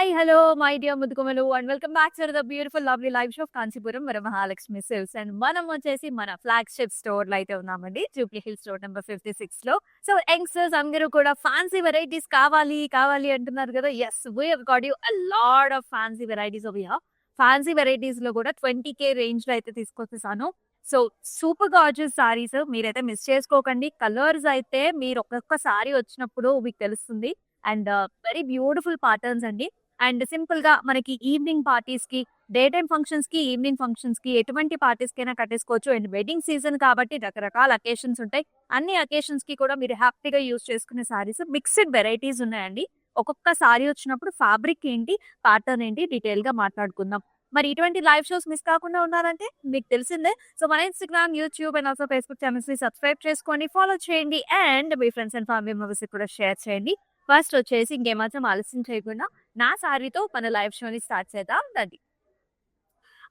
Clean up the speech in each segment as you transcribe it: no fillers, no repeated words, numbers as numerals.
Hi! Hello! My dear ముద్దుగుమ్మలు and welcome back to the beautiful lovely live show of Kanchipuram Varamahalakshmi silks. And మనం వచ్చేసి మన flagship స్టోర్‌లో అయితే ఉన్నామండి. జూబ్లీ హిల్స్ రోడ్ నంబర్ 56లో. సో, యంగ్‌స్టర్స్ అందరూ కూడా ఫ్యాన్సీ వెరైటీస్ కావాలి, కావాలి అంటున్నారు కదా! Yes, we have got you a lot of fancy varieties over here. ఫ్యాన్సీ వెరైటీస్‌లో కూడా 20,000 రేంజ్‌లో అయితే తీసుకొచ్చేసాను. సో, సూపర్ గార్జియస్ సారీస్ మీరైతే మిస్ చేసుకోకండి. కలర్స్ అయితే మీరు ఒక్కొక్క సారీ వచ్చినప్పుడు మీకు తెలుస్తుంది. అండ్ వెరీ బ్యూటిఫుల్ ప్యాటర్న్స్ అండి. అండ్ సింపుల్‌గా మనకి ఈవినింగ్ పార్టీస్‌కి, డే టైమ్ ఫంక్షన్స్‌కి, ఈవినింగ్ ఫంక్షన్స్‌కి ఎటువంటి పార్టీస్‌కైనా కట్టేసుకోవచ్చు. అండ్ వెడ్డింగ్ సీజన్ కాబట్టి రకరకాల అకేషన్స్ ఉంటాయి. అన్ని అకేషన్స్‌కి కూడా మీరు హ్యాపీగా యూజ్ చేసుకునే సారీస్ మిక్స్డ్ వెరైటీస్ ఉన్నాయండి. ఒక్కొక్క సారీ వచ్చినప్పుడు ఫ్యాబ్రిక్ ఏంటి, ప్యాటర్న్ ఏంటి డీటెయిల్‌గా మాట్లాడుకుందాం. మరి ఇటువంటి లైవ్ షోస్ మిస్ కాకుండా ఉన్నారంటే మీకు తెలిసిందే. సో, మన Instagram, YouTube and also Facebook ఛానెల్స్‌ని సబ్స్క్రైబ్ చేసుకోండి, ఫాలో చేయండి. అండ్ మీ ఫ్రెండ్స్ అండ్ ఫ్యామిలీ మెంబర్స్‌కి కూడా షేర్ చేయండి. ఫస్ట్ వచ్చేసి ఇంకేమాత్రం ఆలస్యం చేయకుండా నా సారీతో మన లైవ్ షోని స్టార్ట్ చేద్దాం రండి.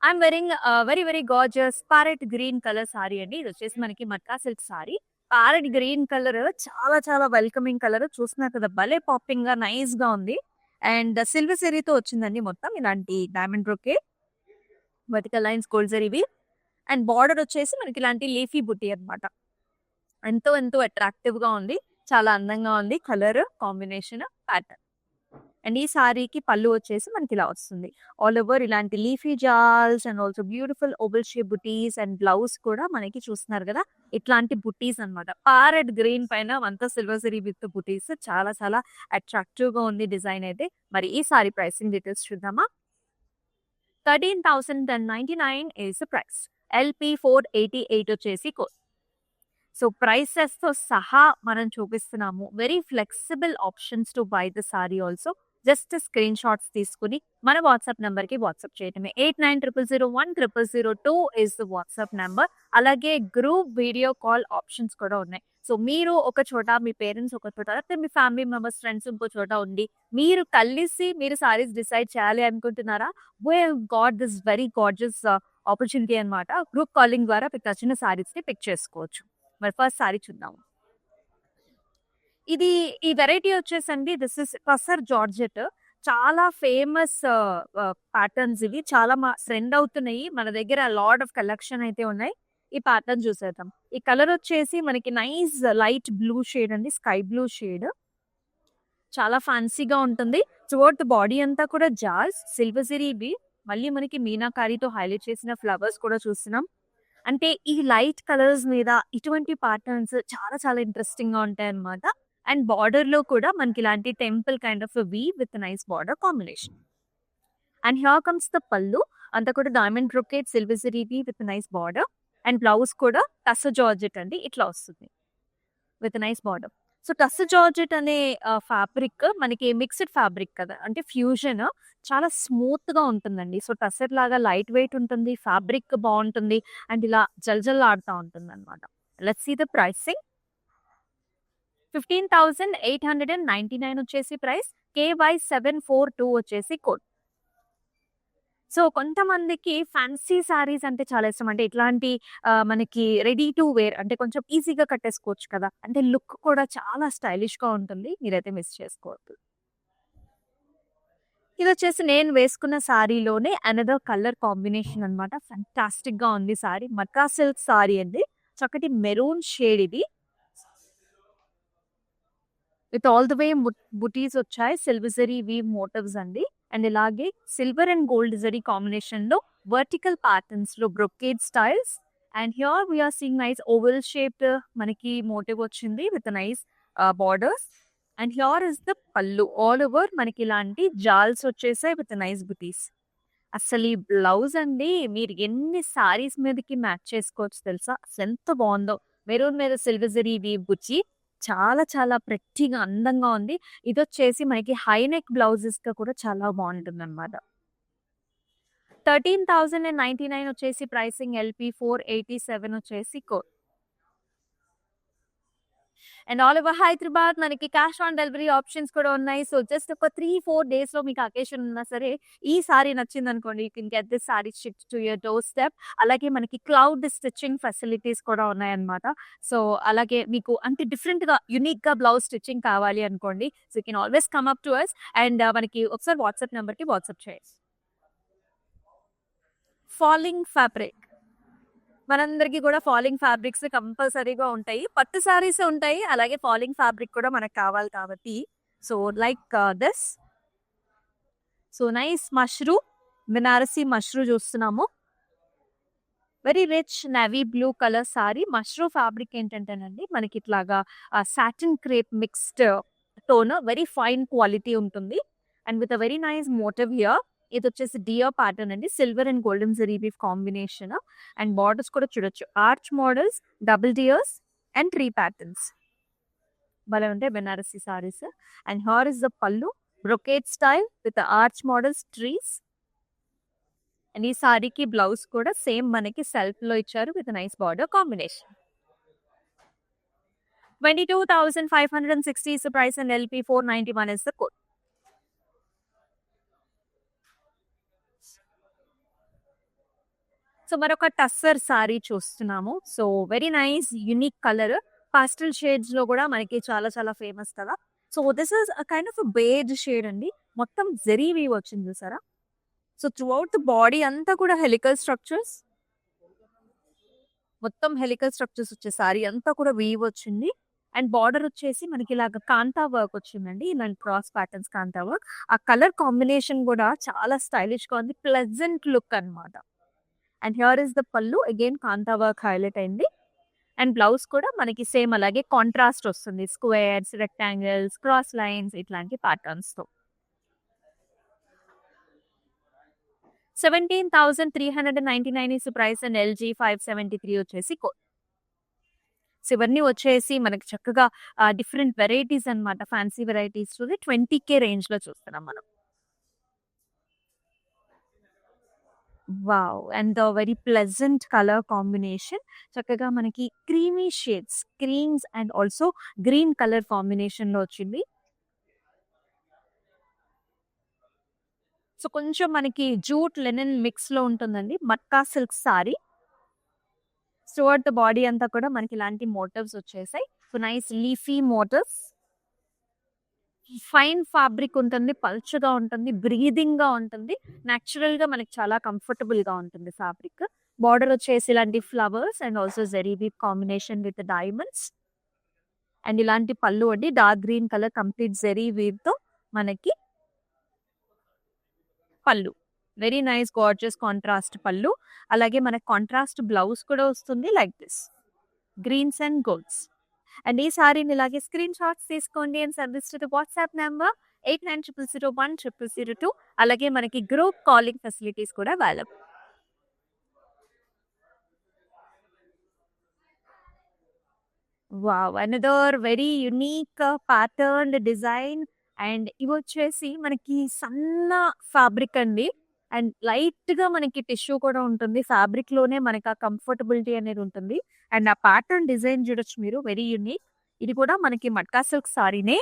I'm వెరింగ్ very very gorgeous parrot green colour sorry అండి. ఇది వచ్చేసి మనకి matka silk sorry. Parrot green colour చాలా చాలా వెల్కమింగ్ కలర్. చూస్తున్నారు కదా, భలే పాపింగ్ గా నైస్ గా ఉంది. అండ్ సిల్వర్ జరీతో వచ్చిందండి మొత్తం ఇలాంటి diamond brocade, vertical lines, gold జరీవి. అండ్ బార్డర్ వచ్చేసి మనకి ఇలాంటి లీఫీ బుట్టి అన్నమాట. ఎంతో ఎంతో అట్రాక్టివ్ గా ఉంది. చాలా అందంగా ఉంది కలర్ కాంబినేషన్, ప్యాటర్న్. అండ్ ఈ సారీకి పళ్ళు వచ్చేసి మనకి ఇలా వస్తుంది. ఆల్ ఓవర్ ఇలాంటి లీఫీ జాల్స్ and also beautiful oval shape బుటీస్ అండ్ బ్లౌజ్ కూడా మనకి చూస్తున్నారు కదా, ఇట్లాంటి బుటీస్ అన్నమాట. ప్యారెట్ గ్రీన్ పైన అంతా సిల్వర్ జరీ విత్ బుటీస్ చాలా చాలా అట్రాక్టివ్ గా ఉంది డిజైన్ అయితే. మరి ఈ సారీ ప్రైసింగ్ డీటెయిల్స్ చూద్దామా? 13,099 is the price. LP 488 వచ్చేసి కోడ్. సో, ప్రైసెస్‌తో సహా మనం చూపిస్తున్నాము. Very flexible options to buy the sorry also. Just screen shots తీసుకొని మన వాట్సాప్ నంబర్‌కి వాట్సాప్ చేయడమే. 8900010002 ఈస్ ద వాట్సాప్ నంబర్. అలాగే గ్రూప్ వీడియో కాల్ ఆప్షన్స్ కూడా ఉన్నాయి. సో, మీరు ఒక చోట, మీ పేరెంట్స్ ఒక చోట, లేకపోతే మీ ఫ్యామిలీ మెంబర్స్, ఫ్రెండ్స్ ఇంకో చోట ఉండి మీరు కలిసి మీరు సారీస్ డిసైడ్ చేయాలి అనుకుంటున్నారా? We have got this very gorgeous opportunity అన్నమాట. గ్రూప్ కాలింగ్ ద్వారా మీకు నచ్చిన సారీస్‌ని పిక్ చేసుకోవచ్చు. మరి ఫస్ట్ సారీ చూద్దాం. ఇది ఈ వెరైటీ వచ్చేసండి దిస్ ఇస్ టసర్ జార్జెట్. చాలా ఫేమస్ ప్యాటర్న్స్ ఇవి. చాలా ట్రెండ్ అవుతున్నాయి. మన దగ్గర లాట్ ఆఫ్ కలెక్షన్ అయితే ఉన్నాయి. ఈ ప్యాటర్న్ చూసేద్దాం. ఈ కలర్ వచ్చేసి మనకి నైస్ లైట్ బ్లూ షేడ్ అండి. Sky blue shade. చాలా ఫ్యాన్సీగా ఉంటుంది. త్రూఅవుట్ ద బాడీ అంతా కూడా జాల్స్, సిల్వర్ జరీవి, మళ్ళీ మనకి మీనాకారితో హైలైట్ చేసిన ఫ్లవర్స్ కూడా చూస్తున్నాం. అంటే ఈ లైట్ కలర్స్ మీద ఇటువంటి ప్యాటర్న్స్ చాలా చాలా ఇంట్రెస్టింగ్ గా ఉంటాయన్నమాట. అండ్ బార్డర్ లో కూడా మనకి ఇలాంటి టెంపుల్ కైండ్ ఆఫ్ వి with nice border combination. And here comes the pallu. అంతా కూడా diamond brocade, silver zari with nice border. And blouse కూడా టస్సర్ జార్జెట్ అండి, ఇట్లా వస్తుంది with nice border. So, tussar georgette అనే ఫ్యాబ్రిక్ మనకి మిక్స్డ్ ఫ్యాబ్రిక్ కదా, అంటే ఫ్యూజన్. చాలా స్మూత్ గా ఉంటుందండి. సో, టస్సర్ లాగా లైట్ వెయిట్ ఉంటుంది, ఫ్యాబ్రిక్ బాగుంటుంది. అండ్ ఇలా జల్జల్లాడుతూ ఉంటుంది అనమాట. Let's see the pricing. 15,899 వచ్చేసి ప్రైస్. KY742 వచ్చేసి కోడ్. సో, కొంతమందికి ఫ్యాన్సీ సారీస్ అంటే చాలా ఇష్టం. అంటే ఇట్లాంటి మనకి రెడీ టు వేర్ అంటే కొంచెం ఈజీగా కట్టేసుకోవచ్చు కదా, అంటే లుక్ కూడా చాలా స్టైలిష్ గా ఉంటుంది. మీరైతే మిస్ చేసుకోవద్దు. ఇదొచ్చేసి నేను వేసుకున్న సారీలోనే అనదర్ కలర్ కాంబినేషన్ అన్నమాట. ఫంటాస్టిక్ గా ఉంది సారీ. మక్కా సిల్క్ సారీ అండి. చక్కటి మెరూన్ షేడ్ ఇది. With all the way buttis వచ్చాయి. సిల్వర్ జరీ వీవ్ మోటివ్స్ అండి. అండ్ ఇలాగే silver and gold zari combination లో వర్టికల్ ప్యాటర్న్స్ లో brocade styles. And here we are seeing nice oval shaped మనకి మోటివ్ వచ్చింది with nice borders. And here is the pallu. All over మనకి ఇలాంటి జాల్స్ వచ్చేసాయి విత్ నైస్ బుటీస్. అసలు ఈ బ్లౌజ్ అండి మీరు ఎన్ని సారీస్ మీదకి మ్యాచ్ చేసుకోవచ్చు తెలుసా? అసలు ఎంత బాగుందో. మెరూన్ మీద సిల్వర్ జరీ వీవ్ బుచ్చి చాలా చాలా ప్రెట్టీగా అందంగా ఉంది. ఇదొచ్చేసి మనకి హై నెక్ బ్లౌజెస్ గా కూడా చాలా బాగుంటుందన్నమాట. 13,099 వచ్చేసి ప్రైసింగ్. LP 487 వచ్చేసి code. And all over Hyderabad మనకి క్యాష్ ఆన్ డెలివరీ ఆప్షన్స్ కూడా ఉన్నాయి. సో జస్ట్ ఒక 3-4 డేస్‌లో మీకు అకేషన్ ఉన్నా సరే, ఈ సారీ నచ్చిందనుకోండి you can get this sari stitched to your doorstep. అలాగే మనకి క్లౌడ్ స్టిచ్చింగ్ ఫెసిలిటీస్ కూడా ఉన్నాయన్నమాట. సో అలాగే మీకు అంటే డిఫరెంట్‌గా, యూనిక్‌గా బ్లౌజ్ స్టిచ్చింగ్ కావాలి అనుకోండి. So you can always come up to us and మనకి ఒకసారి వాట్సాప్ నంబర్‌కి వాట్సాప్ చేయండి. Falling fabric. మనందరికీ కూడా ఫాలింగ్ ఫ్యాబ్రిక్స్ కంపల్సరీగా ఉంటాయి. పట్టు సారీస్ ఉంటాయి. అలాగే ఫాలింగ్ ఫ్యాబ్రిక్ కూడా మనకు కావాలి కాబట్టి so like this. So nice mashru, Banarasi mashru చూస్తున్నాము. Very rich navy blue colour sari. Mashru fabric ఏంటంటేనండి మనకి ఇట్లాగా satin crepe mixed tone, very fine quality ఉంటుంది. And with a very nice motif here. ఇది వచ్చేసి డియర్ ప్యాటర్న్ అండి, silver and golden zari weave combination. And borders కూడా చూడొచ్చు, arch models, double deers and 3 patterns. భలే ఉంటాయి Banarasi saris. And here is the పల్లు, brocade style with arch models, trees. And ఈ సారీకి బ్లౌజ్ కూడా సేమ్ మనకి సెల్ఫ్ లో ఇచ్చారు with nice border combination. 22,560 is the price and LP 491 is the code. So మరొక టస్సర్ సారీ చూస్తున్నాము. So very nice unique colour, pastel shades లో కూడా మనకి చాలా చాలా ఫేమస్ కదా. So this is kind of beige shade అండి. మొత్తం జరీ వీవ్ వచ్చింది చూసారా. So throughout the body అంతా కూడా హెలికల్ స్ట్రక్చర్స్, మొత్తం హెలికల్ స్ట్రక్చర్స్ వచ్చే సారీ అంతా కూడా వీవ్ వచ్చింది. అండ్ బార్డర్ వచ్చేసి మనకి ఇలాగ కాంతా వర్క్ వచ్చిందండి, ఇలాంటి క్రాస్ ప్యాటర్న్స్ కాంతా వర్క్. ఆ కలర్ కాంబినేషన్ కూడా చాలా స్టైలిష్ గా ఉంది, ప్లెజెంట్ లుక్ అన్నమాట. అండ్ హియర్ ఇస్ ద పల్లు, అగైన్ కాంతా వర్క్ హైలైట్ అయింది. అండ్ బ్లౌజ్ కూడా మనకి సేమ్ అలాగే కాంట్రాస్ట్ వస్తుంది, స్క్వేర్స్, రెక్టాంగిల్స్, క్రాస్ లైన్స్ ఇట్లాంటి ప్యాటర్న్స్ తో. 17,399 is the price and LG 573 వచ్చేసి కోడ్. సో ఇవన్నీ వచ్చేసి మనకి చక్కగా డిఫరెంట్ వెరైటీస్ అన్నమాట, ఫ్యాన్సీ వెరైటీస్ 20K రేంజ్ లో చూస్తున్నాం మనం. Wow! And the very pleasant colour combination. చక్కగా మనకి creamy shades, creams and also green colour combination లో వచ్చింది. సో కొంచెం మనకి జూట్ లెనిన్ మిక్స్ లో ఉంటుందండి, matka silk sari. Throughout the body అంతా కూడా మనకి ఇలాంటి మోటివ్స్ వచ్చేసాయి. So nice leafy motifs, fine fabric ఉంటుంది, పల్చగా ఉంటుంది, బ్రీదింగ్ గా ఉంటుంది, న్యాచురల్ గా మనకి చాలా కంఫర్టబుల్ గా ఉంటుంది ఫ్యాబ్రిక్. బార్డర్ వచ్చేసి ఇలాంటి flowers and also zari weave combination with diamonds. And ఇలాంటి పళ్ళు అండి, dark green colour complete zari weave తో మనకి పళ్ళు. వెరీ నైస్ గార్జియస్ కాంట్రాస్ట్ పళ్ళు. అలాగే మనకి కాంట్రాస్ట్ బ్లౌజ్ కూడా వస్తుంది like this, greens and golds. And ఈ సారీని ఇలాగే స్క్రీన్ షాట్స్ తీసుకోండి and service to the WhatsApp number 8900010002. అలాగే మనకి గ్రూప్ కాలింగ్ ఫెసిలిటీస్ కూడా available. Wow! Another very unique patterned design. And ఇవి వచ్చేసి మనకి సన్న ఫ్యాబ్రిక్ అండి. అండ్ లైట్ గా మనకి టిష్యూ కూడా ఉంటుంది. ఫ్యాబ్రిక్ లోనే మనకి ఆ కంఫర్టబిలిటీ అనేది ఉంటుంది. అండ్ ఆ ప్యాటర్న్ డిజైన్ చూడొచ్చు మీరు, వెరీ యూనిక్. ఇది కూడా మనకి మట్కా సిల్క్ సారీనే.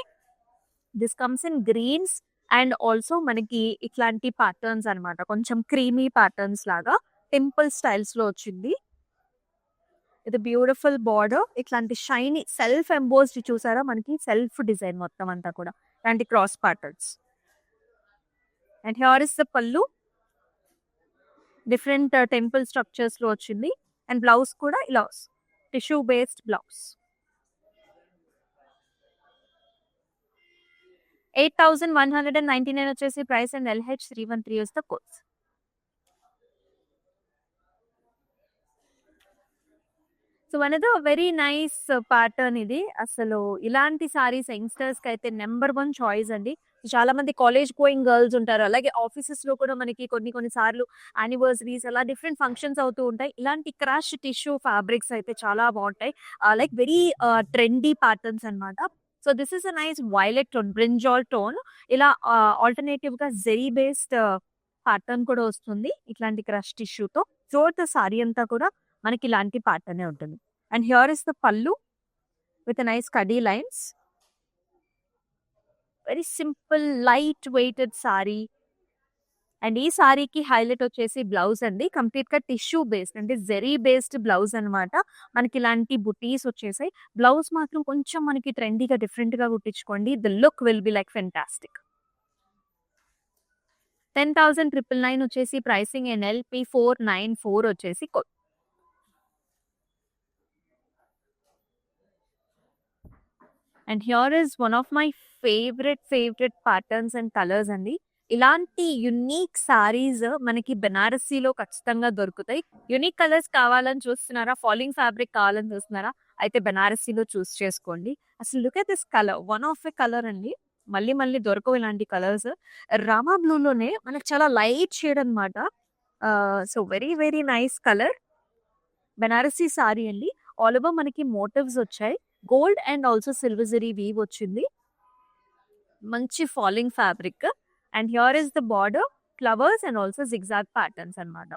This comes in greens and also మనకి ఇట్లాంటి ప్యాటర్న్స్ అన్నమాట, కొంచెం క్రీమీ ప్యాటర్న్స్ లాగా టెంపుల్ స్టైల్స్ లో వచ్చింది. ఇది బ్యూటిఫుల్ బార్డర్, ఇట్లాంటి షైనీ సెల్ఫ్ ఎంబోస్డ్ చూసారా, మనకి సెల్ఫ్ డిజైన్ మొత్తం అంతా కూడా ఇలాంటి cross patterns. And here is the pallu, different temple structures లో వచ్చింది. అండ్ బ్లౌజ్ కూడా ఇలా టిష్యూ బేస్డ్ బ్లౌజ్. 8,199 వచ్చేసి price and LH 313 is the code. So అనేది వెరీ నైస్ ప్యాటర్న్ ఇది. అసలు ఇలాంటి సారీస్ యంగ్స్టర్స్ కి అయితే నెంబర్ 1 చాయిస్ అండి. చాలా మంది కాలేజ్ గోయింగ్ గర్ల్స్ ఉంటారు, అలాగే ఆఫీసెస్ లో కూడా మనకి కొన్ని సార్లు యానివర్సరీస్ అలా డిఫరెంట్ ఫంక్షన్స్ అవుతూ ఉంటాయి. ఇలాంటి క్రష్ టిష్యూ ఫ్యాబ్రిక్స్ అయితే చాలా బాగుంటాయి, లైక్ వెరీ ట్రెండీ ప్యాటర్న్స్ అన్నమాట. So this is a nice violet tone, brinjal tone. ఇలా ఆల్టర్నేటివ్ గా జెరీ బేస్డ్ ప్యాటర్న్ కూడా వస్తుంది ఇట్లాంటి క్రష్ టిష్యూతో. త్రూఅవుట్ ద సారీ అంతా కూడా మనకి ఇలాంటి ప్యాటర్నే ఉంటుంది. And here is the pallu, with nice కడీ lines. Very simple light weighted sari. And ఈ సారీకి హైలైట్ వచ్చేసి బ్లౌజ్ అండి. కంప్లీట్‌గా టిష్యూ బేస్డ్ అంటే జెరీ బేస్డ్ బ్లౌజ్ అనమాట. మనకి ఇలాంటి బుటీస్ వచ్చేసాయి. బ్లౌజ్ మాత్రం కొంచెం మనకి ట్రెండీగా డిఫరెంట్‌గా కుట్టించుకోండి. The look will be like fantastic. 10,999 వచ్చేసి ప్రైసింగ్ అండ్ ఎల్‌పి 494 వచ్చేసి and here is one of my favourite patterns and colours అండి. ఇలాంటి యునిక్ సారీస్ మనకి బెనారసీలో ఖచ్చితంగా దొరుకుతాయి. యునిక్ కలర్స్ కావాలని చూస్తున్నారా? ఫాలింగ్ ఫ్యాబ్రిక్ కావాలని చూస్తున్నారా? అయితే బెనారసీలో చూస్ చేసుకోండి. అసలు look at this colour. One of a colour అండి. మళ్ళీ దొరకవు ఇలాంటి కలర్స్. రామా బ్లూలోనే మనకు చాలా లైట్ షేడ్ అనమాట. So very nice colour. Banarasi sari అండి. ఆల్ ఓవర్ మనకి మోటివ్స్ వచ్చాయి. Gold and also silver zari weave వచ్చింది. మంచి falling fabric. And here is the border, flowers and also zigzag patterns అనమాట.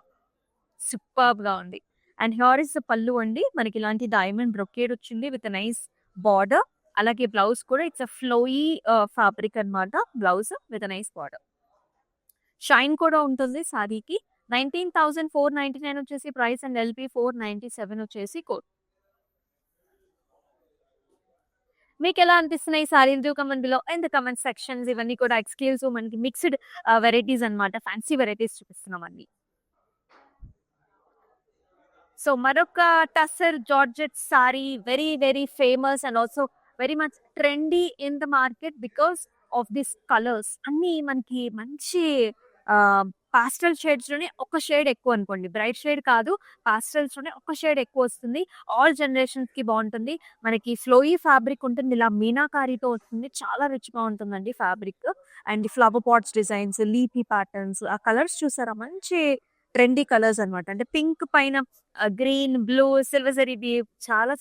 సూపర్బ్ గా ఉంది. అండ్ హియర్ ఇస్ ద పళ్ళు అండి. మనకి ఇలాంటి డైమండ్ బ్రొకేడ్ వచ్చింది విత్ నైస్ బార్డర్. అలాగే బ్లౌజ్ కూడా ఇట్స్ అ ఫ్లోయీ ఫ్యాబ్రిక్ అనమాట. Blouse with nice border. Shine కూడా ఉంటుంది సారీకి. 19,499 వచ్చేసి ప్రైస్ అండ్ ఎల్‌పి 497 వచ్చేసి కోడ్. మీకెలా అనిపిస్తున్నాయి ఈ సారీలు? Do comment below in the comment sections. ఇవన్నీ కూడా ఎక్స్‌క్లూజివ్ మనకి మిక్స్‌డ్ వెరైటీస్ అన్నమాట. ఫ్యాన్సీ వెరైటీస్ చూపిస్తున్నామండి. సో మరొక tussar georgette sari very famous and also very much trendy in the market because of this colours. అన్నీ మనకి మంచి పాస్టల్ షేడ్స్ లోనే ఒక షేడ్ ఎక్కువ అనుకోండి. బ్రైట్ షేడ్ కాదు, పాస్టల్స్ లోనే ఒక షేడ్ ఎక్కువ వస్తుంది. ఆల్ జనరేషన్స్ కి బాగుంటుంది. మనకి ఫ్లోయీ ఫ్యాబ్రిక్ ఉంటుంది. ఇలా మీనాకారితో వస్తుంది. చాలా రిచ్ గా ఉంటుందండి fabric. And flower pots designs, leafy patterns, ఆ కలర్స్ చూసారా? మంచి ట్రెండీ కలర్స్ అన్నమాట. అంటే పింక్ పైన green, blue, silver zari weave చాలా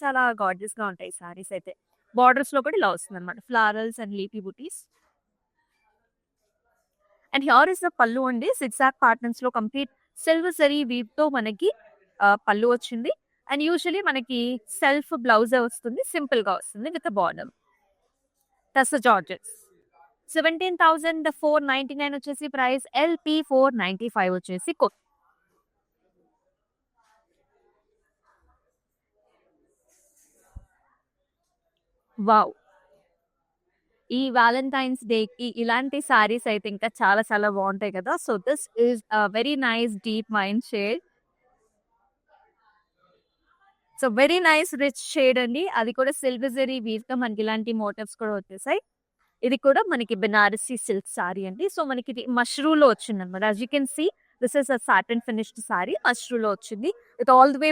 గార్జియస్ గా ఉంటాయి సారీస్ అయితే. బార్డర్స్ లో కూడా ఇలా వస్తుంది అనమాట. Florals and leafy buttis. And here is the పల్లు అండి. సిగ్జాగ్ ప్యాటర్న్స్ లో కంప్లీట్ సిల్వర్ జరీ వీవ్ తో మనకి పల్లు వచ్చింది. అండ్ యూజువల్లీ మనకి సెల్ఫ్ బ్లౌజ్ వస్తుంది. సింపుల్ గా వస్తుంది విత్ బార్డర్. టస్సర్ జార్జెట్స్. 17,499 వచ్చేసి ప్రైస్. ఎల్‌పి 495 వచ్చేసి వావ్! ఈ వాలెంటైన్స్ డేకి ఇలాంటి సారీస్ అయితే ఇంకా చాలా బాగుంటాయి కదా! So this is a very nice deep wine shade. So very nice rich shade అండి. అది కూడా సిల్వర్ జరీ వీవ్‌తో మనకి ఇలాంటి మోటివ్స్ కూడా వచ్చేసాయి. ఇది కూడా మనకి బెనారసీ సిల్క్ సారీ అండి. సో మనకి ఇది మష్రూలో వచ్చిందన్నమాట. As you can see this is a satin finished sari. మష్రూలో వచ్చింది. విత్ ఆల్ ది వే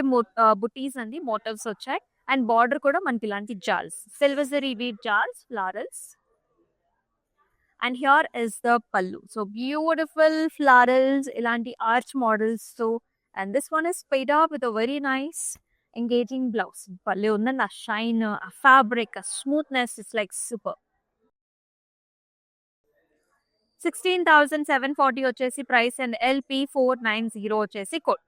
బుటీస్ అండి. మోటివ్స్ వచ్చాయి. అండ్ బార్డర్ కూడా మనకి ఇలాంటి జాల్స్, సిల్వర్ జరీ వీవ్ జాల్స్, florals. And here is the pallu. So beautiful florals, ఇలాంటి ఆర్చ్ మోడల్స్ తో. And this one is paired off with a very nice engaging blouse. భలే ఉందండి ఆ షైన్, ఆ ఫ్యాబ్రిక్, ఆ స్మూత్నెస్ ఇస్ లైక్ సూపర్. 16,740 వచ్చేసి ప్రైస్ అండ్ ఎల్‌పి 490 వచ్చేసి code.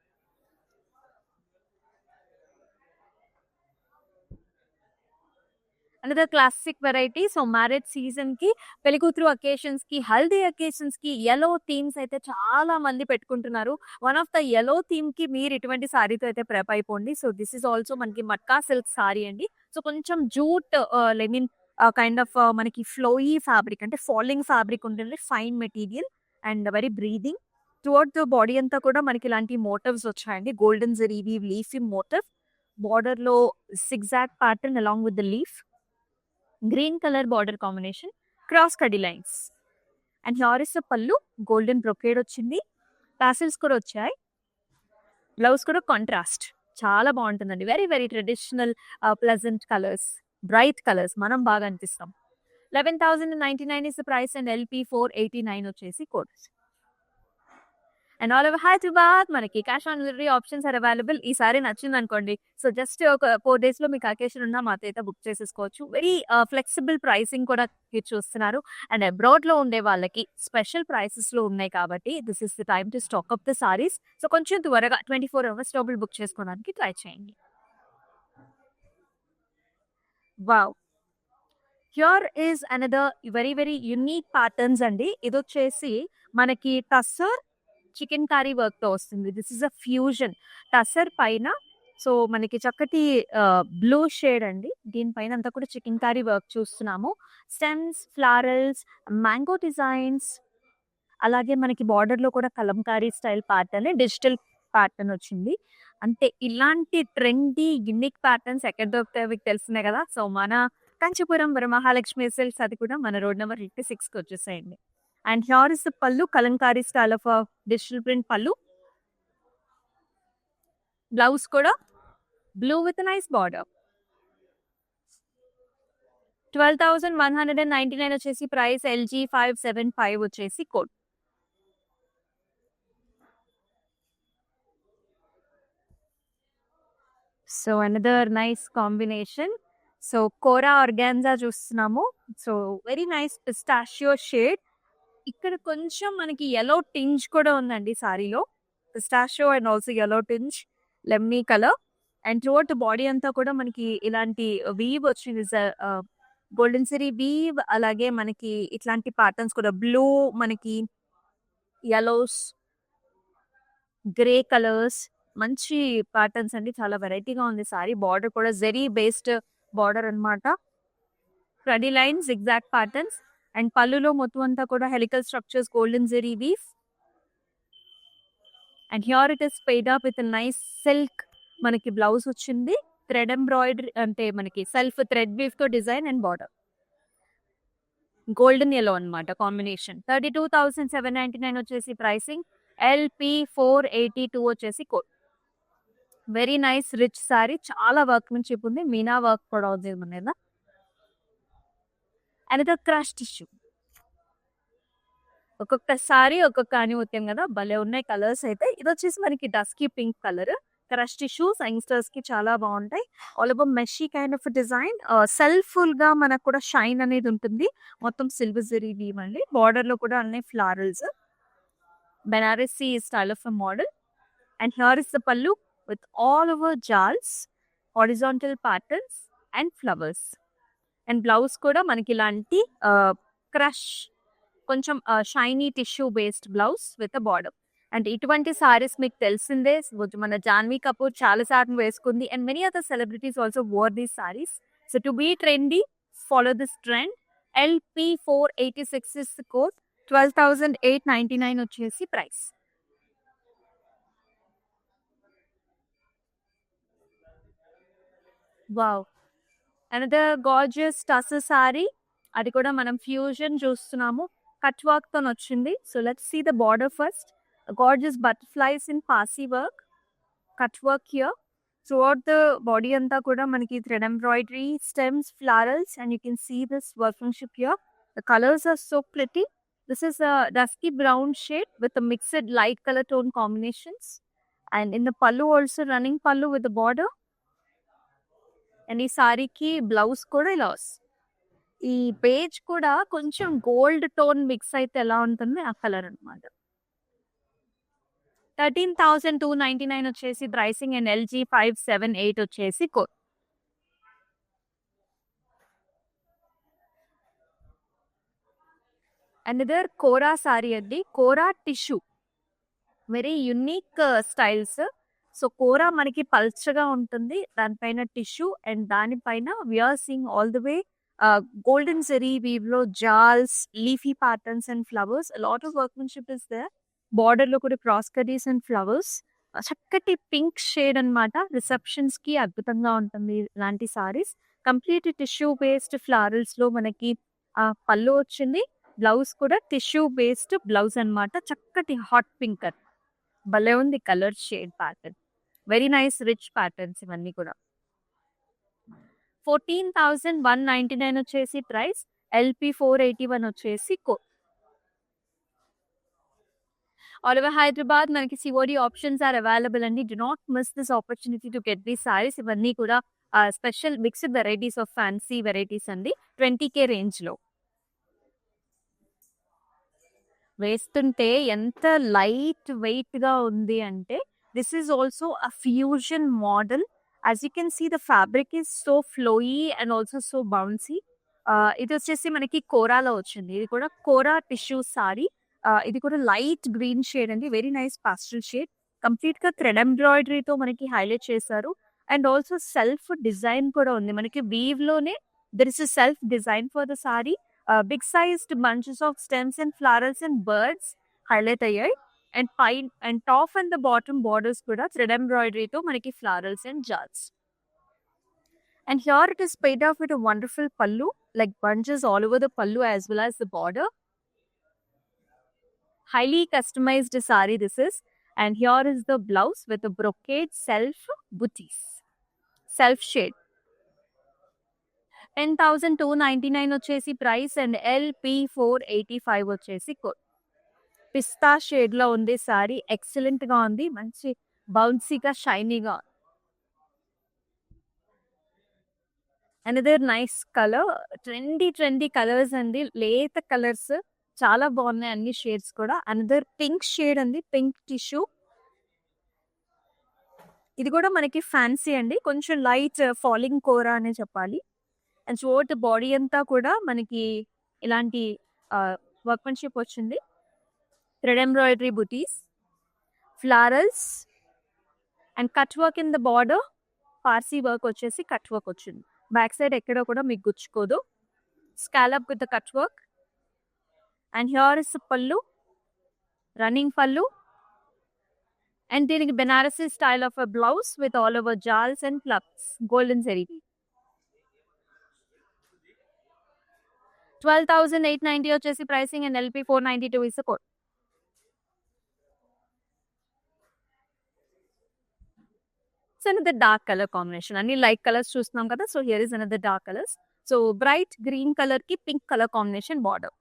Another classic variety. So marriage season కి, పెళ్లికూతురు అకేషన్స్ కి, హల్దీ అకేషన్స్ కి యెల్లో థీమ్స్ అయితే చాలా మంది పెట్టుకుంటున్నారు. One of the yellow theme కి మీరు ఇటువంటి సారీతో అయితే ప్రెప్ అయిపోండి. సో దిస్ ఇస్ ఆల్సో మనకి మట్కా సిల్క్ సారీ అండి. సో కొంచెం jute I mean kind of మనకి ఫ్లోయీ ఫ్యాబ్రిక్ అంటే ఫాలింగ్ ఫ్యాబ్రిక్ ఉంటుంది. Fine material and very breathing. Toward the body అంతా కూడా మనకి ఇలాంటి మోటివ్స్ వచ్చాయండి. Golden zari weave, leafy motif. Border లో zigzag pattern along with the leaf. Green colour border combination, cross కడీ lines. And here is the pallu. Golden brocade వచ్చింది. Tassels కూడా వచ్చాయి. బ్లౌజ్ కూడా కాంట్రాస్ట్. చాలా బాగుంటుందండి. Very traditional pleasant colours, bright colours. మనం బాగా అనిపిస్తాం. 11,099 is the price and LP 489 వచ్చేసి code. And all over Hyderabad మనకి cash on delivery options are available. ఈసారి నచ్చింది అనుకోండి, సో జస్ట్ ఒక 4 days లో మీకు అకేషన్ ఉన్నా మాతో అయితే బుక్ చేసేసుకోవచ్చు. వెరీ ఫ్లెక్సిబుల్ ప్రైసింగ్ కూడా మీరు చూస్తున్నారు. అండ్ అబ్రాడ్ లో ఉండే వాళ్ళకి స్పెషల్ ప్రైసెస్ లో ఉన్నాయి కాబట్టి this is the time to stock up the saris. So కొంచెం త్వరగా 24 hours లోపల బుక్ చేసుకోవడానికి ట్రై చేయండి. Wow! Here is another very very unique patterns అండి. ఇదొచ్చేసి మనకి టస్సర్ చికెన్ కర్రీ వర్క్‌తో వస్తుంది. This is a fusion. Tussar పైన సో, మనకి చక్కటి బ్లూ షేడ్ అండి. దీని పైన అంతా కూడా చికెన్ కర్రీ వర్క్ చూస్తున్నాము. స్టెమ్స్, ఫ్లారల్స్, మ్యాంగో డిజైన్స్ అలాగే మనకి బార్డర్‌లో కూడా Kalamkari style pattern, digital pattern వచ్చింది. అంటే ఇలాంటి ట్రెండీ యూనిక్ ప్యాటర్న్స్ ఎక్కడ దొరుకుతాయో మీకు తెలిసిందే కదా! సో, మన కంచిపురం వరమహాలక్ష్మి సిల్క్స్ అది కూడా మన రోడ్ నంబర్ 56కి వచ్చేసాయండి. And here is the pallu Kalamkari style of digital print pallu. Blouse కూడా బ్లూ విత్ నైస్ బార్డర్. 12,199 వచ్చేసి ప్రైస్. ఎల్‌జీ 575 వచ్చేసి code. So, another nice combination. So, kora organza చూస్తున్నాము. So, very nice pistachio shade. ఇక్కడ కొంచెం మనకి యెల్లో టింజ్ కూడా ఉందండి సారీలో. Pistachio and also yellow tinge, lemony colour. And throughout the body అంతా కూడా మనకి ఇలాంటి వీవ్ వచ్చింది. గోల్డెన్ జరీ వీవ్ అలాగే మనకి ఇట్లాంటి ప్యాటర్న్స్ కూడా బ్లూ, మనకి యెల్లోస్, గ్రే కలర్స్ మంచి ప్యాటర్న్స్ అండి. చాలా వెరైటీగా ఉంది సారీ. బార్డర్ కూడా జెరీ బేస్డ్ బార్డర్ అన్నమాట. ఫ్లడీ లైన్స్, జిగ్‌జాగ్ ప్యాటర్న్స్ అండ్ పళ్ళులో మొత్తం అంతా కూడా helical structures, golden zari weave. And here it is paired up with nice silk. మనకి బ్లౌజ్ వచ్చింది. థ్రెడ్ ఎంబ్రాయిడరీ అంటే మనకి సెల్ఫ్ థ్రెడ్ వీవ్ తో design and border. Golden yellow అన్నమాట కాంబినేషన్. 32,799 వచ్చేసి ప్రైసింగ్. ఎల్‌పి 482 వచ్చేసి code. Very nice rich sari. చాలా workmanship ఉంది. మీనా వర్క్ కూడా ఉంది మన మీద. Another crush tissue. ఒక్కొక్కసారి ఒక్కొక్క ఆణిముత్యం కదా! భలే ఉన్నాయి కలర్స్ అయితే. ఇదొచ్చేసి మనకి dusky pink colour. Crush tissues యంగ్‌స్టర్స్‌కి చాలా బావుంటాయి. All over meshy kind of design. సెల్ఫ్‌ఫుల్‌గా మనకు కూడా షైన్ అనేది ఉంటుంది. మొత్తం సిల్వర్ జరీ వీవ్ అండి. బార్డర్‌లో కూడా అన్ని florals. Banarasi style of a model. And here is the pallu with all over జాల్స్, horizontal patterns and flowers. And blouse కూడా మనకి ఇలాంటి క్రష్ కొంచెం shiny tissue based blouse with border. And ఇటువంటి సారీస్ మీకు తెలిసిందే. మన జాన్వీ కపూర్ చాలా సార్లు వేసుకుంది. And many other celebrities also wore these saris. So to be trendy, follow this trend. LP 486 is the code. 12,899 వచ్చేసి ప్రైస్. Wow! Another gorgeous tussar sari. అది కూడా మనం ఫ్యూజన్ చూస్తున్నాము. కట్ వర్క్ తోనొచ్చింది. So let's see the border first. Gorgeous butterflies in Parsi work. Cut work here. Throughout the body అంతా కూడా మనకి thread embroidery, stems, florals and you can see this workmanship here. The colours are so pretty. This is a dusky brown shade with a mixed light color tone combinations. And in the pallu also running pallu with the border. And ఈ సారీకి blouse కూడా ఇలా వస్తుంది. ఈ beige కూడా కొంచెం gold tone mix అయితే ఎలా ఉంటుంది ఆ కలర్ అన్నమాట. 13,299 వచ్చేసి ప్రైసింగ్. అండ్ ఎల్‌జీ 578 వచ్చేసి కోడ్. అనదర్ కోరా సారీ అండి. Kora tissue. Very unique styles. So kora మనకి పల్చగా ఉంటుంది. దానిపైన టిష్యూ అండ్ దానిపైన we are seeing all the way golden zari weave లో జాల్స్, leafy patterns and flowers. Lot of workmanship is there. Border లో కూడా క్రాస్ కటీస్ అండ్ ఫ్లవర్స్. చక్కటి పింక్ షేడ్ అన్నమాట. రిసెప్షన్స్ కి అద్భుతంగా ఉంటుంది ఇలాంటి saris. Complete tissue based florals లో మనకి పళ్ళు వచ్చింది. బ్లౌజ్ కూడా టిష్యూ బేస్డ్ బ్లౌజ్ అన్నమాట. చక్కటి హాట్ పింక్. భలే ఉంది colour shade pattern. Very nice rich patterns ఇవన్నీ కూడా. 14,199 వచ్చేసి ప్రైస్. ఎల్‌పి 481 వచ్చేసి కోడ్. ఆల్ ఓవర్ హైదరాబాద్ మనకి సిఓడి ఆప్షన్స్ ఆర్ అవైలబుల్ అండి. Do not miss this opportunity to get these saris. ఇవన్నీ కూడా special mixed varieties of fancy varieties అండి. 20K రేంజ్ లో. వేస్తుంటే ఎంత లైట్ వెయిట్ గా ఉంది అంటే this is also a fusion model. As you can see the fabric is so flowy and also so bouncy. ఇది వచ్చేసి మనకి కోరాలో వచ్చింది. ఇది కూడా కోరా టిష్యూ సారీ. ఇది కూడా లైట్ గ్రీన్ షేడ్ అండి. Very nice pastel shade. Complete గా థ్రెడ్ ఎంబ్రాయిడరీతో మనకి హైలైట్ చేశారు. అండ్ ఆల్సో సెల్ఫ్ డిజైన్ కూడా ఉంది. మనకి వీవ్ లోనే there is self design for the sari. Big sized bunches of stems and flowers and birds highlight అయ్యాయి. అండ్ పైన్ and top and the bottom borders కూడా థ్రెడ్ ఎంబ్రాయిడరీతో మనకి flowers and jars. And here it is paid off with a wonderful pallu, like bunches all over the pallu as well as the border. Highly customized sari this is. And here is the blouse with the brocade self booties. Self shade. 10,299 వచ్చేసి price and LP 485 వచ్చేసి code. పిస్తా shade లో ఉంది sorry. Excellent గా ఉంది. మంచి బౌన్సీగా షైనీగా. Another nice colour. Trendy colours అండి. లేత కలర్స్ చాలా బాగున్నాయి అన్ని షేడ్స్ కూడా. అనదర్ పింక్ షేడ్ అండి. Pink tissue. ఇది కూడా మనకి ఫ్యాన్సీ అండి. కొంచెం లైట్ ఫాలింగ్ కోరా అనే చెప్పాలి. అండ్ షోర్ట్ బాడీ అంతా కూడా మనకి ఇలాంటి వర్క్మెన్షిప్ వచ్చింది. Thread embroidery butis, florals and cut work in the border. Parsi work వచ్చేసి కట్ వర్క్ వచ్చింది. బ్యాక్ సైడ్ ఎక్కడ కూడా మీకు గుచ్చుకోదు. Scallop with the cut work. And here is pallu, running pallu. And దీనికి Banarasi style of a blouse with all over jaals and flowers. Golden zari. 12,890 వచ్చేసి pricing and LP 492 is code. So another dark colour combination. అన్ని light colours చూస్తున్నాం కదా. So here is another dark colours. So bright green colour కి pink colour combination border.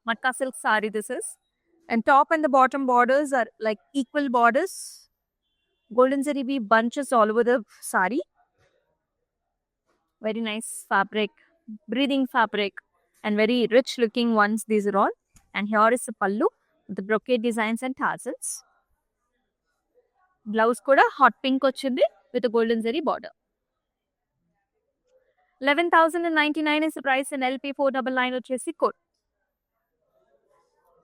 Matka silk sari this is. And top and the bottom borders are like equal borders. Golden zari bunches all over the saree. Very nice fabric, breathing fabric and very rich looking ones these are all. And here is the pallu with the brocade designs and tassels. Blouse kuda hot pink ochindi with a golden zari border. 11,099 is the price and LP 499 వచ్చేసి code.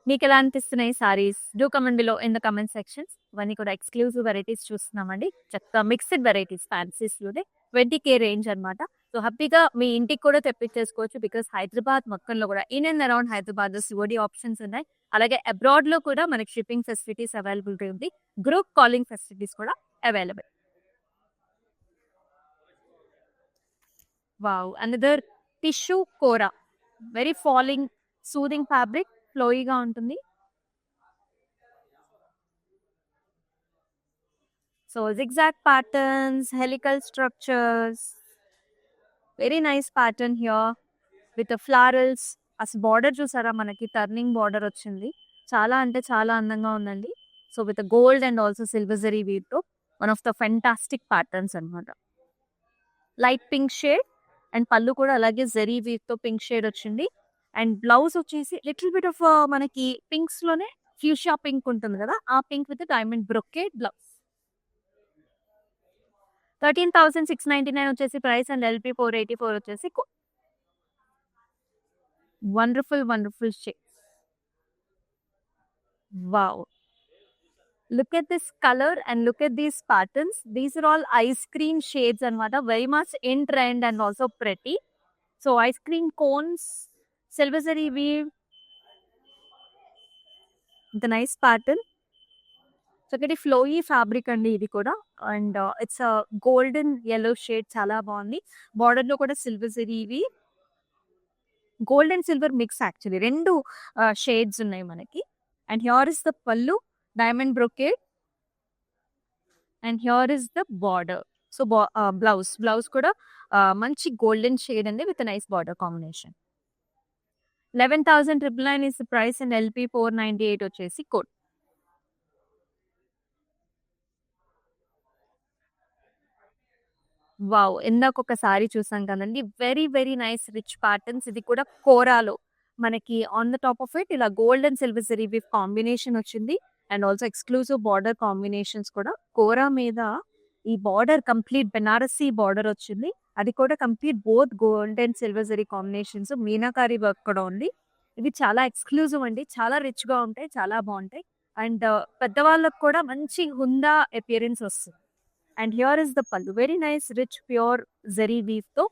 మీకు ఎలా అనిపిస్తున్నాయి saris? Do comment below in the comment sections. ఇవన్నీ కూడా exclusive varieties చూస్తున్నామండి. చక్కగా mixed varieties fancies లోనే 20K range అనమాట. సో హ్యాపీగా మీ ఇంటికి కూడా తెప్పించేసుకోవచ్చు. బికాస్ హైదరాబాద్ మొత్తంలో కూడా in and around Hyderabad COD options ఉన్నాయి. అలాగే అబ్రాడ్ లో కూడా మనకి షిప్పింగ్ ఫెసిలిటీస్ అవైలబిలిటీ ఉంది. గ్రూప్ కాలింగ్ ఫెసిలిటీస్ కూడా available. Wow, another tissue kora. Very falling soothing fabric. ఫ్లోయిగా ఉంటుంది. So zigzag patterns, helical structures. Very nice pattern here with the florals. అసలు బార్డర్ చూసారా, మనకి టర్నింగ్ బార్డర్ వచ్చింది. చాలా అంటే చాలా అందంగా ఉందండి. So with gold and also silver zari weave తో one of the fantastic patterns అనమాట. Light pink shade and pallu కూడా అలాగే జరీ వీవ్ తో పింక్ షేడ్ వచ్చింది. అండ్ బ్లౌజ్ వచ్చేసి లిటిల్ బిట్ ఆఫ్ మనకి పింక్స్ లోనే ఫ్యూషియా పింక్ ఉంటుంది కదా, ఆ pink with diamond brocade blouse. 13,699 వచ్చేసి ప్రైస్ అండ్ LP 484 వచ్చేసి wonderful shade. Wow, look at this color and look at these patterns. These are all ice cream shades anamata, very much in trend and also pretty. So ice cream cones, silver zari weave, the nice pattern. So ఒకటి flowy fabric అండి ఇది కూడా. And it's golden yellow shade, చాలా బాగుంది. Border లో కూడా silver zari ఇవి gold and silver mix, actually రెండు షేడ్స్ ఉన్నాయి మనకి. అండ్ హియర్ ఇస్ ద పల్లు, diamond brocade. And here is the border. So blouse కూడా మంచి గోల్డెన్ షేడ్ అండి with nice border combination. 11,999 is the price and LP 498 వచ్చేసి code. Wow, ఇందాక ఒక సారీ చూసాం కదండి. Very nice rich patterns. ఇది కూడా కోరాలో మనకి on the top of it ఇలా gold and silver zari weave combination వచ్చింది. And also exclusive border combinations కూడా. కోరా మీద ఈ బార్డర్ కంప్లీట్ బెనారసీ బార్డర్ వచ్చింది. అది కూడా complete both gold and silver zari combinations, meenakari work కూడా ఉంది. ఇవి చాలా ఎక్స్‌క్లూజివ్ అండి. చాలా రిచ్‌గా ఉంటాయి. చాలా బావుంటాయి. అండ్ పెద్దవాళ్ళకి కూడా మంచి హుందా అపియరెన్స్ వస్తుంది. And here is the pallu. Very nice rich pure zari వీవ్‌తో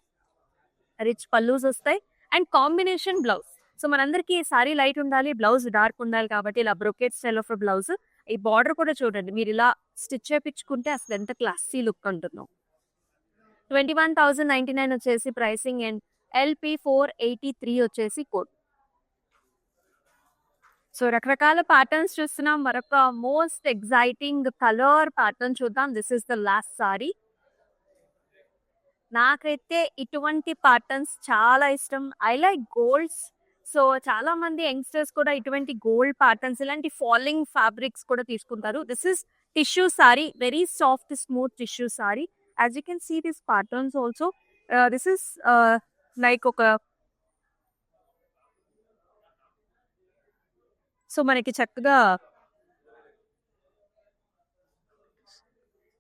రిచ్ పల్లూస్ వస్తాయి. And combination blouse. సో మనందరికీ సారీ లైట్ ఉండాలి, బ్లౌజ్ డార్క్ ఉండాలి కాబట్టి ఇలా బ్రొకెట్ స్టైల్ ఆఫ్ బ్లౌజ్. ఈ బార్డర్ కూడా చూడండి. మీరు ఇలా స్టిచ్ చేపించుకుంటే అసలు ఎంత క్లాసీ లుక్ ఉంటుందో. 21,099 వచ్చేసి ప్రైసింగ్ అండ్ LP 483 వచ్చేసి కోడ్. సో రకరకాల ప్యాటర్న్స్ చూస్తున్నాం. మరొక మోస్ట్ ఎగ్జైటింగ్ కలర్ ప్యాటర్న్ చూద్దాం. This is the last sorry. నాకైతే ఇటువంటి ప్యాటర్న్స్ చాలా ఇష్టం. I like golds. సో చాలా మంది యంగ్స్టర్స్ కూడా ఇటువంటి గోల్డ్ ప్యాటర్న్స్, ఇలాంటి ఫాలింగ్ ఫ్యాబ్రిక్స్ కూడా తీసుకుంటారు. This is tissue sari, very soft smooth tissue sari. As you can see this patterns also. This is like ఒక సో మనకి చక్కగా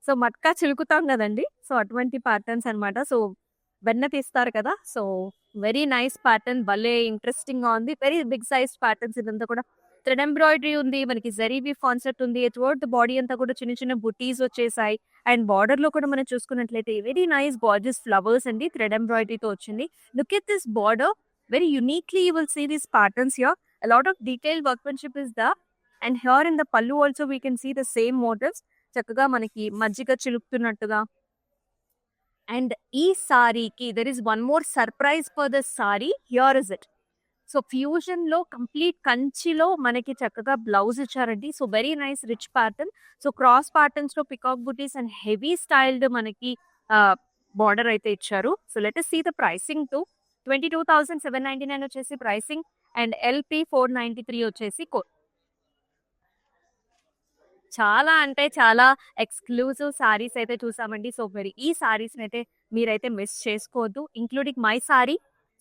సో మట్కా చిలుకుతాం కదండి. సో అటువంటి ప్యాటర్న్స్ అన్నమాట. సో వెన్న తీస్తారు కదా. సో వెరీ నైస్ ప్యాటర్న్, భలే ఇంట్రెస్టింగ్ గా ఉంది. Very big size patterns. ఇదంతా కూడా థ్రెడ్ ఎంబ్రాయిడరీ ఉంది, మనకి జరీ వీవ్ కాన్సెప్ట్ ఉంది. త్రూఅవుట్ ద బాడీ అంతా కూడా చిన్న చిన్న బుటీస్ వచ్చేసాయి. అండ్ బార్డర్ లో కూడా మనం చూసుకున్నట్లయితే వెరీ నైస్ గార్జియస్ ఫ్లవర్స్ అండి, థ్రెడ్ ఎంబ్రాయిడరీతో వచ్చింది. Look at this border, very uniquely you will see these patterns here. A lot of detailed workmanship is there. And here in the pallu also we can see the same motifs. చక్కగా మనకి మజ్జిగ చిలుపుతున్నట్టుగా. And ఈ సారీకి there is one more surprise for the sari. Here is it. So fusion లో complete కంచిలో మనకి చక్కగా blouse ఇచ్చారండి. So very nice rich pattern. So cross patterns లో peacock butis and heavy styled మనకి బార్డర్ అయితే ఇచ్చారు. So let us see the pricing too. 22,799 వచ్చేసి ప్రైసింగ్ అండ్ LP 493 వచ్చేసి కోడ్. చాలా అంటే చాలా ఎక్స్క్లూజివ్ సారీస్ అయితే చూసామండి. సో మరి ఈ సారీస్ అయితే మీరైతే మిస్ చేసుకోవద్దు, including my sari.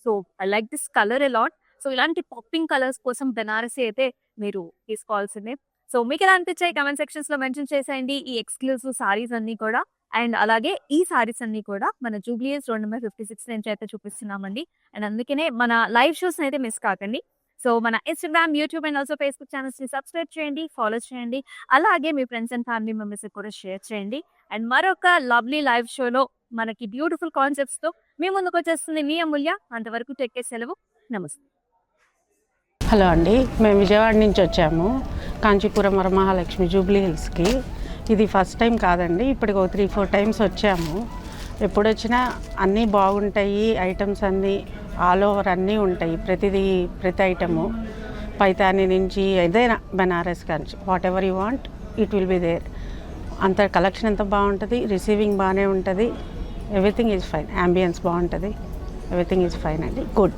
So I like this colour a lot. So ఇలాంటి పాపింగ్ కలర్స్ కోసం బెనారసీ అయితే మీరు తీసుకోవాల్సిందే. సో మీకు ఎలా అనిపించాయి కమెంట్ సెక్షన్స్ లో మెన్షన్ చేసేయండి ఈ ఎక్స్క్లూజివ్ సారీస్ అన్ని కూడా. అండ్ అలాగే ఈ సారీస్ అన్ని కూడా మన జూబ్లీ హిల్స్ రోడ్ నెంబర్ 56 నుంచి అయితే చూపిస్తున్నామండి. అండ్ అందుకనే మన లైవ్ షోస్ అయితే మిస్ కాకండి. సో మన Instagram, YouTube and also Facebook channels ని సబ్స్క్రైబ్ చేయండి, ఫాలో చేయండి. అలాగే మీ ఫ్రెండ్స్ అండ్ ఫ్యామిలీ మెంబర్స్ కూడా షేర్ చేయండి. అండ్ మరొక లవ్లీ లైవ్ షోలో మనకి బ్యూటిఫుల్ కాన్సెప్ట్స్ తో మీ ముందుకు వచ్చేస్తుంది మీ అమూల్య. అంతవరకు టేక్ కేర్, సెలవు, నమస్తే. హలో అండి, మేము విజయవాడ నుంచి వచ్చాము కాంచీపురం వరమహాలక్ష్మి జూబ్లీ హిల్స్కి. ఇది ఫస్ట్ టైం కాదండి, ఇప్పటికి ఒక 3-4 టైమ్స్ వచ్చాము. ఎప్పుడు వచ్చినా అన్నీ బాగుంటాయి, ఐటమ్స్ అన్నీ ఆల్ ఓవర్ అన్నీ ఉంటాయి. ప్రతి ఐటము పైతాని నుంచి ఏదైనా Banaras Kanchi whatever you want it will be there. అంత కలెక్షన్ ఎంత బాగుంటుంది, రిసీవింగ్ బాగానే ఉంటుంది. ఎవ్రీథింగ్ ఈజ్ ఫైన్, యాంబియన్స్ బాగుంటుంది, ఎవ్రీథింగ్ ఈజ్ ఫైన్ అండి, గుడ్.